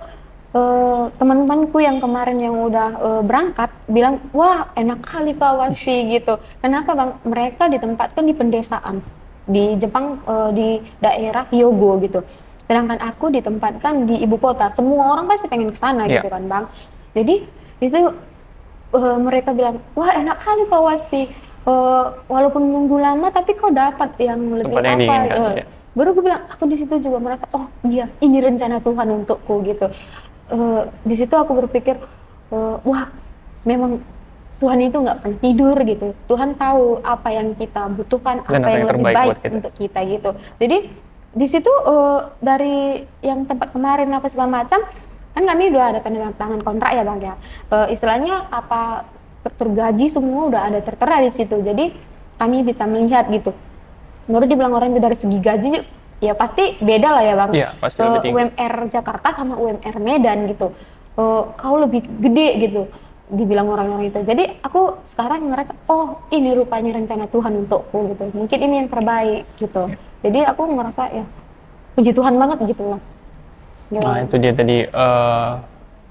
[SPEAKER 1] teman-temanku yang kemarin yang udah berangkat bilang, wah enak kali Kak Wasti gitu. Kenapa bang? Mereka ditempatkan di pedesaan di Jepang, di daerah Hyogo gitu. Sedangkan aku ditempatkan di ibu kota. Semua orang pasti pengen ke sana gitu kan bang. Jadi di situ mereka bilang, wah enak kali Kak Wasti. Walaupun nunggu lama tapi kau dapat yang lebih
[SPEAKER 2] Tempat yang
[SPEAKER 1] apa?
[SPEAKER 2] diinginkan, ya.
[SPEAKER 1] Baru gue bilang, aku di situ juga merasa, oh iya ini rencana Tuhan untukku gitu. Di situ aku berpikir, wah memang Tuhan itu nggak pernah tidur gitu. Tuhan tahu apa yang kita butuhkan,
[SPEAKER 2] Dan
[SPEAKER 1] apa yang lebih
[SPEAKER 2] terbaik
[SPEAKER 1] baik
[SPEAKER 2] buat kita.
[SPEAKER 1] untuk kita gitu. Jadi di situ dari yang tempat kemarin apa segala macam, kan kami udah ada tanda tangan kontrak ya bang ya. Istilahnya apa, struktur gaji semua udah ada tertera di situ. Jadi kami bisa melihat gitu. Baru dibilang orang itu dari segi gaji ya pasti beda lah ya bang.
[SPEAKER 2] Iya, pasti lebih tinggi.
[SPEAKER 1] UMR Jakarta sama UMR Medan gitu, kau lebih gede gitu dibilang orang-orang itu. Jadi aku sekarang ngerasa, oh ini rupanya rencana Tuhan untukku gitu, mungkin ini yang terbaik gitu. Jadi aku ngerasa ya puji Tuhan banget gitu loh.
[SPEAKER 2] Nah itu dia tadi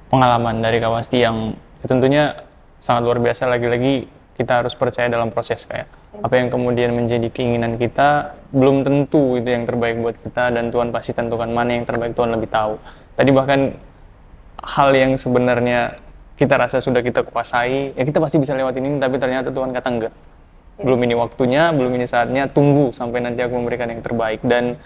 [SPEAKER 2] pengalaman dari Kak Wasti yang tentunya sangat luar biasa. Lagi-lagi kita harus percaya dalam proses, kayak apa yang kemudian menjadi keinginan kita belum tentu itu yang terbaik buat kita, dan Tuhan pasti tentukan mana yang terbaik, Tuhan lebih tahu. Tadi bahkan hal yang sebenarnya kita rasa sudah kita kuasai, ya kita pasti bisa lewatin ini, tapi ternyata Tuhan kata enggak. Belum ini waktunya, belum ini saatnya, tunggu sampai nanti aku memberikan yang terbaik. Dan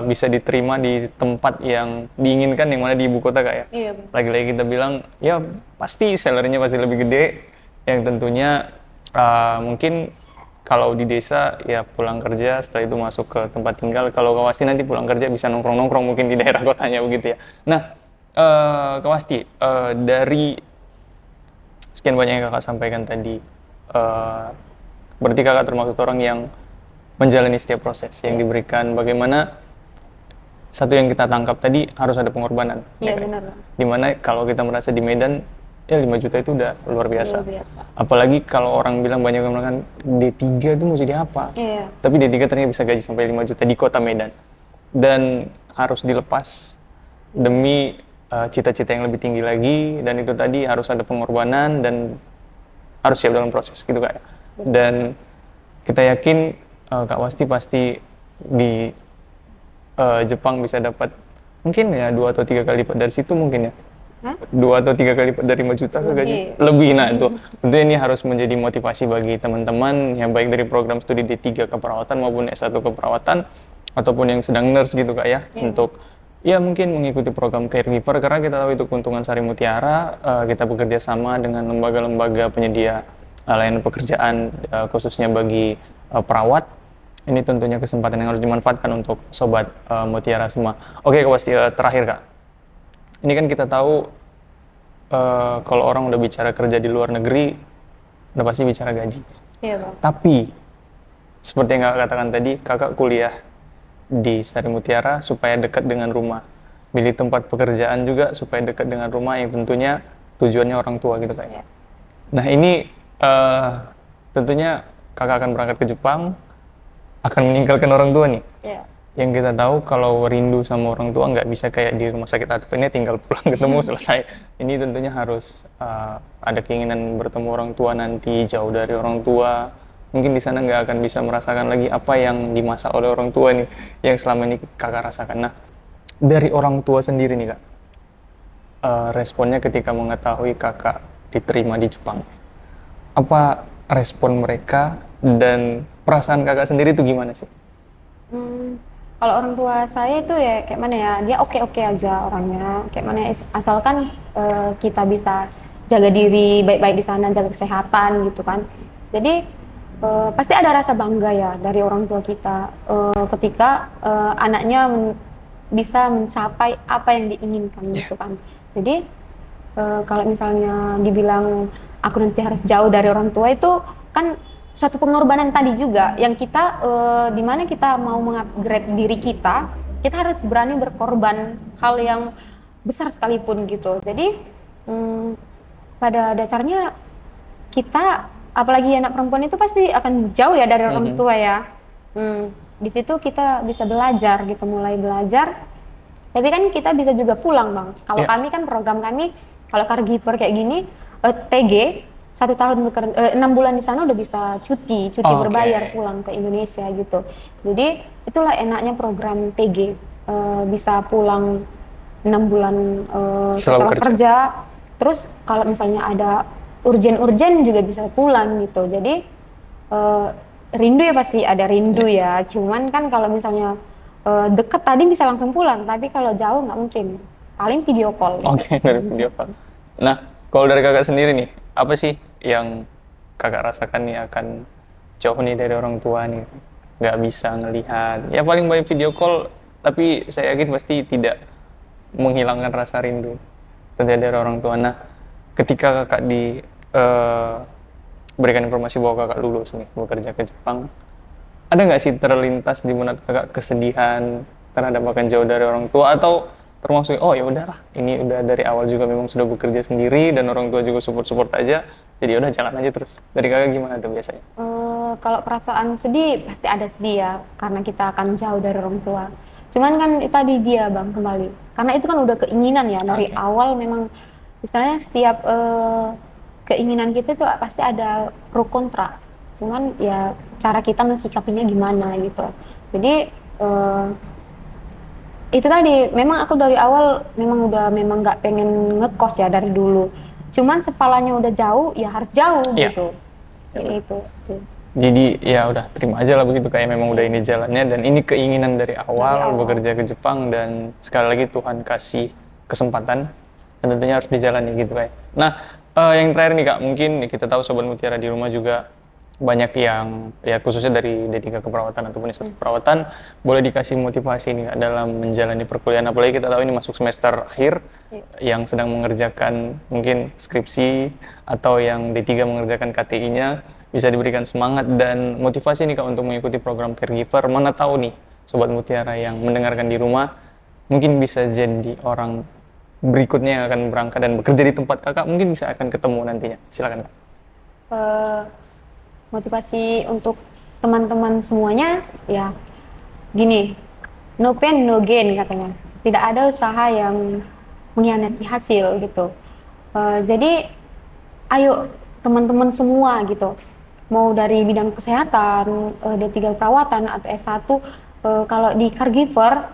[SPEAKER 2] bisa diterima di tempat yang diinginkan, yang mana di ibu kota kayak.
[SPEAKER 1] Iya.
[SPEAKER 2] Lagi-lagi kita bilang, ya pasti salary-nya pasti lebih gede, yang tentunya mungkin kalau di desa ya pulang kerja, setelah itu masuk ke tempat tinggal. Kalau Kak Wasti nanti pulang kerja bisa nongkrong-nongkrong mungkin di daerah kotanya begitu ya. Nah, Kak Wasti, dari sekian banyak yang Kakak sampaikan tadi, berarti Kakak termasuk orang yang menjalani setiap proses yang diberikan. Bagaimana satu yang kita tangkap tadi, harus ada pengorbanan.
[SPEAKER 1] Iya
[SPEAKER 2] ya kan?
[SPEAKER 1] benar.
[SPEAKER 2] Dimana kalau kita merasa di Medan, ya 5 juta itu udah luar biasa.
[SPEAKER 1] Luar biasa.
[SPEAKER 2] Apalagi kalau orang bilang, banyak yang bilang D3 itu mau jadi apa?
[SPEAKER 1] Iya.
[SPEAKER 2] Tapi D3 ternyata bisa gaji sampai 5 juta di kota Medan. Dan harus dilepas demi cita-cita yang lebih tinggi lagi, dan itu tadi harus ada pengorbanan, dan harus siap dalam proses gitu Kak. Dan kita yakin Kak Wasti pasti di Jepang bisa dapat mungkin ya 2 atau 3 kali lipat dari situ mungkin ya.
[SPEAKER 1] Hah?
[SPEAKER 2] 2 atau 3 kali lipat dari 5 juta ke gaji. Lebih. Nah itu tentu ini harus menjadi motivasi bagi teman-teman yang baik dari program studi D3 keperawatan maupun S1 keperawatan ataupun yang sedang nurse gitu Kak ya. Untuk ya mungkin mengikuti program caregiver karena kita tahu itu keuntungan Sari Mutiara. Kita bekerja sama dengan lembaga-lembaga penyedia layanan pekerjaan khususnya bagi perawat. Ini tentunya kesempatan yang harus dimanfaatkan untuk sobat Mutiara semua. Oke Kak Wasti, terakhir Kak. Ini kan kita tahu kalau orang udah bicara kerja di luar negeri, udah pasti bicara gaji.
[SPEAKER 1] Iya Bang.
[SPEAKER 2] Tapi seperti yang Kakak katakan tadi, Kakak kuliah di Sari Mutiara supaya dekat dengan rumah. Pilih tempat pekerjaan juga supaya dekat dengan rumah yang tentunya tujuannya orang tua gitu Kak.
[SPEAKER 1] Iya.
[SPEAKER 2] Nah ini tentunya Kakak akan berangkat ke Jepang, akan meninggalkan orang tua nih.
[SPEAKER 1] Iya.
[SPEAKER 2] Yang kita tahu kalau rindu sama orang tua nggak bisa kayak di rumah sakit Atuf ini tinggal pulang ketemu selesai. Ini tentunya harus ada keinginan bertemu orang tua nanti, jauh dari orang tua. Mungkin di sana nggak akan bisa merasakan lagi apa yang dimasak oleh orang tua nih, yang selama ini Kakak rasakan. Nah, dari orang tua sendiri nih Kak, responnya ketika mengetahui Kakak diterima di Jepang. Apa respon mereka dan perasaan Kakak sendiri itu gimana sih?
[SPEAKER 1] Kalau orang tua saya itu ya kayak mana ya, dia oke-oke aja orangnya, kayak mana ya, asalkan kita bisa jaga diri baik-baik di sana, jaga kesehatan gitu kan. Jadi pasti ada rasa bangga ya dari orang tua kita ketika anaknya bisa mencapai apa yang diinginkan gitu kan. Jadi kalau misalnya dibilang aku nanti harus jauh dari orang tua itu kan suatu pengorbanan tadi juga yang kita dimana kita mau mengupgrade diri kita harus berani berkorban hal yang besar sekalipun gitu. Jadi pada dasarnya kita apalagi anak perempuan itu pasti akan jauh ya dari orang tua ya. Di situ kita bisa belajar gitu, mulai belajar. Tapi kan kita bisa juga pulang Bang. Kalau kami kan program kami kalau caregiver kayak gini TG 1 tahun 6 bulan di sana udah bisa cuti berbayar pulang ke Indonesia gitu. Jadi itulah enaknya program TG, bisa pulang 6 bulan setelah kerja. Terus kalau misalnya ada urgen juga bisa pulang gitu. Jadi rindu ya pasti ada rindu ya. Cuman kan kalau misalnya deket tadi bisa langsung pulang, tapi kalau jauh nggak mungkin. Paling video call.
[SPEAKER 2] Oke, dari video call. Nah, kalau dari Kakak sendiri nih, apa sih yang Kakak rasakan nih akan jauh nih dari orang tua nih, nggak bisa ngelihat, ya paling banyak video call, tapi saya yakin pasti tidak menghilangkan rasa rindu tentunya dari orang tua. Nah, ketika Kakak berikan informasi bahwa Kakak lulus nih bekerja ke Jepang, ada nggak sih terlintas di mana Kakak kesedihan terhadap akan jauh dari orang tua, atau termasuk oh ya udahlah ini udah dari awal juga memang sudah bekerja sendiri dan orang tua juga support aja, jadi udah jalan aja terus. Dari Kakak gimana tuh biasanya?
[SPEAKER 1] Kalau perasaan sedih pasti ada sedih ya karena kita akan jauh dari orang tua. Cuman kan tadi dia Bang kembali karena itu kan udah keinginan ya dari awal, memang istilahnya setiap keinginan kita tuh pasti ada pro kontra. Cuman ya cara kita mensikapinya gimana gitu. Jadi itu tadi memang aku dari awal memang nggak pengen ngekos ya dari dulu. Cuman sepalanya udah jauh ya harus jauh gitu. Ya, itu sih.
[SPEAKER 2] Jadi ya udah terima aja lah begitu, kayak memang udah ini jalannya dan ini keinginan dari awal bekerja ke Jepang, dan sekali lagi Tuhan kasih kesempatan dan tentunya harus dijalani gitu kayak. Nah, yang terakhir nih Kak, mungkin kita tahu Sobat Mutiara di rumah juga banyak yang ya khususnya dari D3 keperawatan ataupun S1 keperawatan, boleh dikasih motivasi nih Kak dalam menjalani perkuliahan, apalagi kita tahu ini masuk semester akhir yang sedang mengerjakan mungkin skripsi atau yang D3 mengerjakan KTI-nya, bisa diberikan semangat dan motivasi nih Kak untuk mengikuti program caregiver. Mana tahu nih Sobat Mutiara yang mendengarkan di rumah mungkin bisa jadi orang berikutnya yang akan berangkat dan bekerja di tempat Kakak, mungkin bisa akan ketemu nantinya. Silakan Kak.
[SPEAKER 1] Motivasi untuk teman-teman semuanya ya gini, no pain no gain katanya, tidak ada usaha yang mengkhianati hasil gitu. Jadi ayo teman-teman semua gitu, mau dari bidang kesehatan, D3 perawatan atau S1, kalau di caregiver,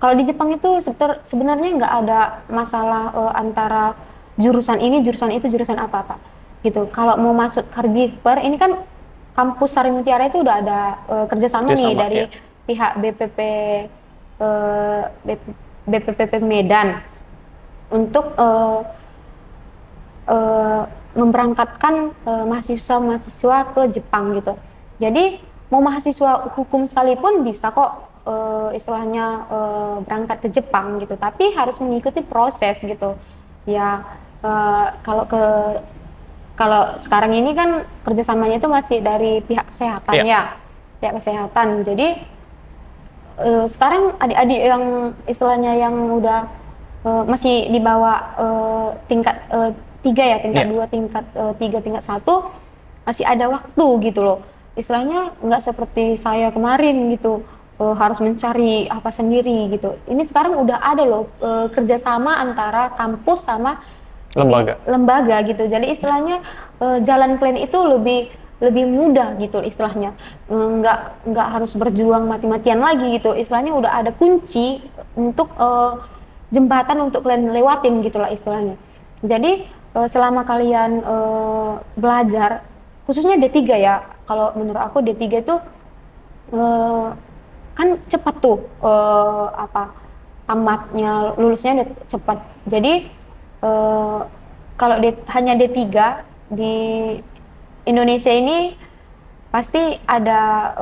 [SPEAKER 1] kalau di Jepang itu sebenarnya nggak ada masalah antara jurusan ini, jurusan itu, jurusan apa-apa gitu. Kalau mau masuk caregiver, ini kan kampus Sari Mutiara itu udah ada kerjasama nih dari pihak BPPP Medan untuk memberangkatkan mahasiswa-mahasiswa ke Jepang gitu. Jadi mau mahasiswa hukum sekalipun bisa kok istilahnya berangkat ke Jepang gitu. Tapi harus mengikuti proses gitu. Ya kalau sekarang ini kan kerjasamanya itu masih dari pihak kesehatan ya, pihak kesehatan. Jadi sekarang adik-adik yang istilahnya yang udah masih di bawah tingkat 3 ya, tingkat 2, tingkat 3, tingkat 1 masih ada waktu gitu loh. Istilahnya nggak seperti saya kemarin gitu, harus mencari apa sendiri gitu. Ini sekarang udah ada loh kerjasama antara kampus sama lembaga gitu. Jadi istilahnya jalan plan itu lebih mudah gitu istilahnya. Nggak harus berjuang mati-matian lagi gitu. Istilahnya udah ada kunci untuk jembatan untuk kalian lewatin gitulah istilahnya. Jadi selama kalian belajar, khususnya D3 ya, kalau menurut aku D3 itu kan cepat tuh tamatnya, lulusnya udah cepat. Jadi kalau hanya D3 di Indonesia ini pasti ada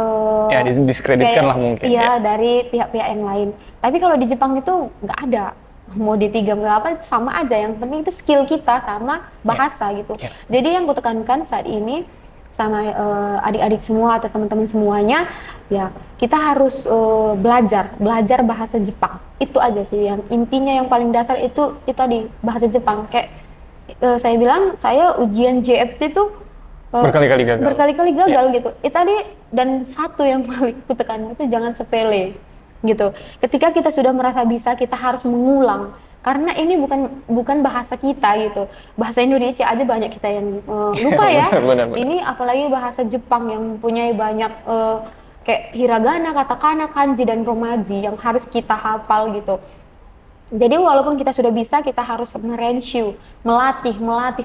[SPEAKER 2] diskreditkan lah mungkin.
[SPEAKER 1] Iya, dari pihak-pihak yang lain. Tapi kalau di Jepang itu nggak ada. Mau D3 nggak apa, itu sama aja. Yang penting itu skill kita sama bahasa gitu. Jadi yang kutekankan saat ini sama adik-adik semua atau teman-teman semuanya, ya kita harus belajar bahasa Jepang. Itu aja sih yang intinya, yang paling dasar itu tadi bahasa Jepang. Kayak saya bilang, saya ujian JFT itu berkali-kali gagal gitu. Itu tadi, dan satu yang paling kutekan itu jangan sepele gitu. Ketika kita sudah merasa bisa, kita harus mengulang karena ini bukan bahasa kita gitu. Bahasa Indonesia aja banyak kita yang lupa ya.
[SPEAKER 2] Benar.
[SPEAKER 1] Ini apalagi bahasa Jepang yang mempunyai banyak kayak hiragana, katakana, kanji dan romaji yang harus kita hafal gitu. Jadi walaupun kita sudah bisa, kita harus nge-review, melatih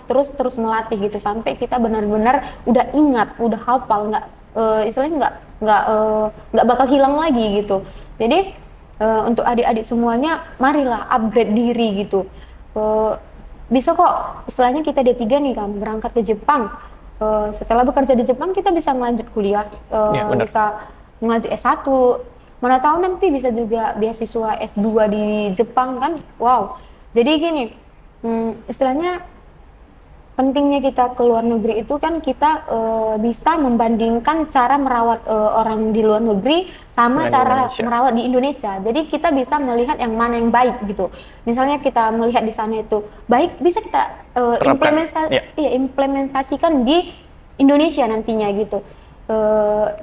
[SPEAKER 1] terus melatih gitu sampai kita benar-benar udah ingat, udah hafal, istilahnya nggak bakal hilang lagi gitu. Jadi untuk adik-adik semuanya, marilah upgrade diri gitu. Bisa kok, istilahnya kita D3 nih kan, berangkat ke Jepang. Setelah bekerja di Jepang, kita bisa melanjut kuliah, bisa melanjut S1. Mana tahu nanti bisa juga beasiswa S2 di Jepang kan, wow. Jadi gini, istilahnya pentingnya kita ke luar negeri itu kan kita bisa membandingkan cara merawat orang di luar negeri sama cara merawat di Indonesia. Jadi kita bisa melihat yang mana yang baik gitu. Misalnya kita melihat di sana itu baik, bisa kita implementasikan di Indonesia nantinya gitu.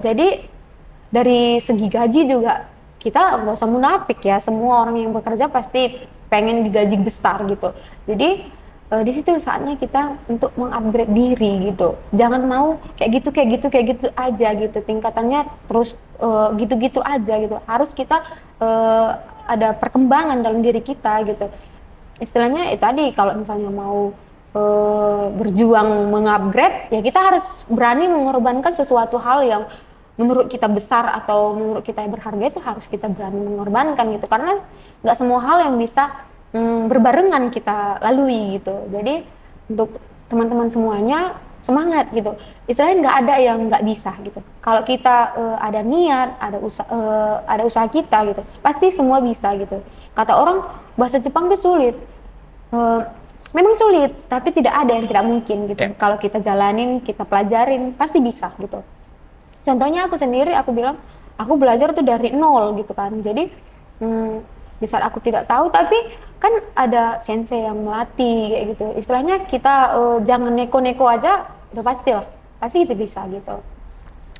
[SPEAKER 1] Jadi dari segi gaji juga kita nggak usah munafik ya. Semua orang yang bekerja pasti pengen digaji besar gitu. Jadi di situ saatnya kita untuk mengupgrade diri gitu. Jangan mau kayak gitu aja gitu. Tingkatannya terus gitu-gitu aja gitu. Harus kita ada perkembangan dalam diri kita gitu. Istilahnya itu tadi, kalau misalnya mau berjuang mengupgrade, ya kita harus berani mengorbankan sesuatu hal yang menurut kita besar atau menurut kita berharga, itu harus kita berani mengorbankan gitu. Karena nggak semua hal yang bisa berbarengan kita lalui gitu. Jadi untuk teman-teman semuanya semangat gitu. Istilahnya nggak ada yang nggak bisa gitu. Kalau kita ada niat, ada usaha kita gitu, pasti semua bisa gitu. Kata orang bahasa Jepang itu sulit. Memang sulit, tapi tidak ada yang tidak mungkin gitu. Kalau kita jalanin, kita pelajarin, pasti bisa gitu. Contohnya aku sendiri, aku bilang aku belajar tuh dari nol gitu kan. Jadi di saat aku tidak tahu, tapi kan ada sensei yang melatih kayak gitu. Istilahnya kita jangan neko-neko aja, udah pasti kita bisa gitu.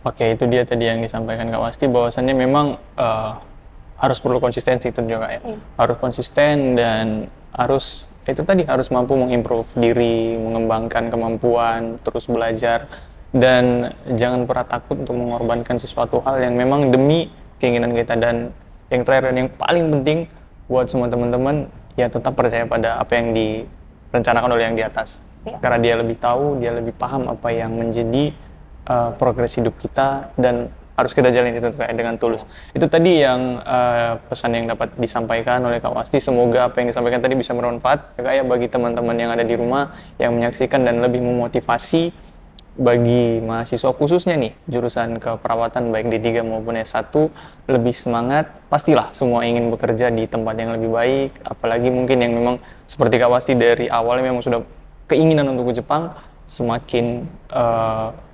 [SPEAKER 2] Oke, itu dia tadi yang disampaikan Kak Wasti, bahwasannya memang harus perlu konsistensi itu juga ya. Harus konsisten dan harus itu tadi harus mampu mengimprove diri, mengembangkan kemampuan, terus belajar, dan jangan pernah takut untuk mengorbankan sesuatu hal yang memang demi keinginan kita. Dan yang terakhir dan yang paling penting buat semua teman-teman, ya tetap percaya pada apa yang direncanakan oleh yang di atas. Karena dia lebih tahu, dia lebih paham apa yang menjadi progres hidup kita, dan harus kita jalani itu kayak dengan tulus. Itu tadi yang pesan yang dapat disampaikan oleh Kak Wasti. Semoga apa yang disampaikan tadi bisa bermanfaat kayak bagi teman-teman yang ada di rumah yang menyaksikan, dan lebih memotivasi bagi mahasiswa khususnya nih jurusan keperawatan baik D3 maupun S1, lebih semangat. Pastilah semua ingin bekerja di tempat yang lebih baik, apalagi mungkin yang memang seperti Kak Wasti dari awalnya memang sudah keinginan untuk ke Jepang, semakin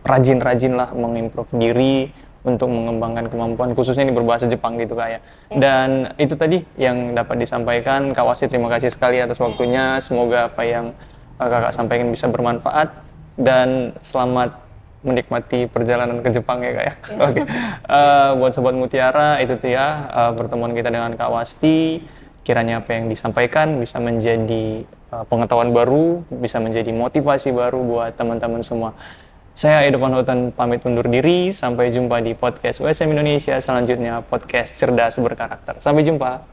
[SPEAKER 2] rajin-rajin lah mengimprove diri untuk mengembangkan kemampuan khususnya ini berbahasa Jepang gitu Kak ya. Dan itu tadi yang dapat disampaikan. Kak Wasti, terima kasih sekali atas waktunya. Semoga apa yang Kakak sampaikan bisa bermanfaat, dan selamat menikmati perjalanan ke Jepang ya Kak ya. Oke. Buat Sobat Mutiara, itu tuh ya pertemuan kita dengan Kak Wasti. Kiranya apa yang disampaikan bisa menjadi pengetahuan baru, bisa menjadi motivasi baru buat teman-teman semua. Saya Edo Panhutan pamit undur diri. Sampai jumpa di podcast USM Indonesia selanjutnya, podcast cerdas berkarakter. Sampai jumpa.